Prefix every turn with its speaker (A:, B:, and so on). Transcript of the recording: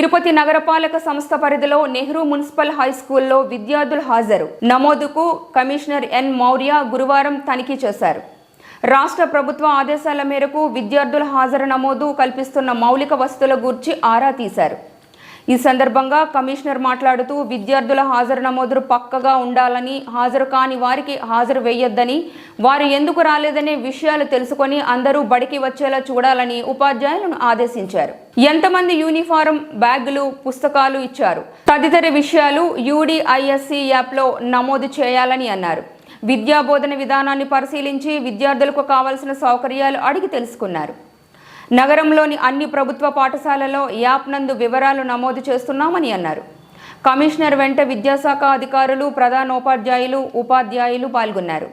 A: తిరుపతి నగరపాలక సంస్థ పరిధిలో నెహ్రూ మున్సిపల్ హై స్కూల్లో విద్యార్థుల హాజరు నమోదుకు కమిషనర్ ఎన్ మౌర్య గురువారం తనిఖీ చేశారు. రాష్ట్ర ప్రభుత్వ ఆదేశాల మేరకు విద్యార్థుల హాజరు నమోదు కల్పిస్తున్న మౌలిక వసతుల గురించి ఆరా తీశారు. ఈ సందర్భంగా కమిషనర్ మాట్లాడుతూ విద్యార్థుల హాజరు నమోదు పక్కగా ఉండాలని, హాజరు కాని వారికి హాజరు వేయొద్దని, వారు ఎందుకు రాలేదనే విషయాలు తెలుసుకొని అందరూ బడికి వచ్చేలా చూడాలని ఉపాధ్యాయులను ఆదేశించారు. ఎంతమంది యూనిఫారం, బ్యాగులు, పుస్తకాలు ఇచ్చారు తదితర విషయాలు UDISC యాప్లో నమోదు చేయాలని అన్నారు. విద్యా బోధన విధానాన్ని పరిశీలించి విద్యార్థులకు కావాల్సిన సౌకర్యాలు అడిగి తెలుసుకున్నారు. నగరంలోని అన్ని ప్రభుత్వ పాఠశాలల్లో యాప్ నందు వివరాలు నమోదు చేస్తున్నామని అన్నారు. కమిషనర్ వెంట విద్యాశాఖ అధికారులు, ప్రధానోపాధ్యాయులు, ఉపాధ్యాయులు పాల్గొన్నారు.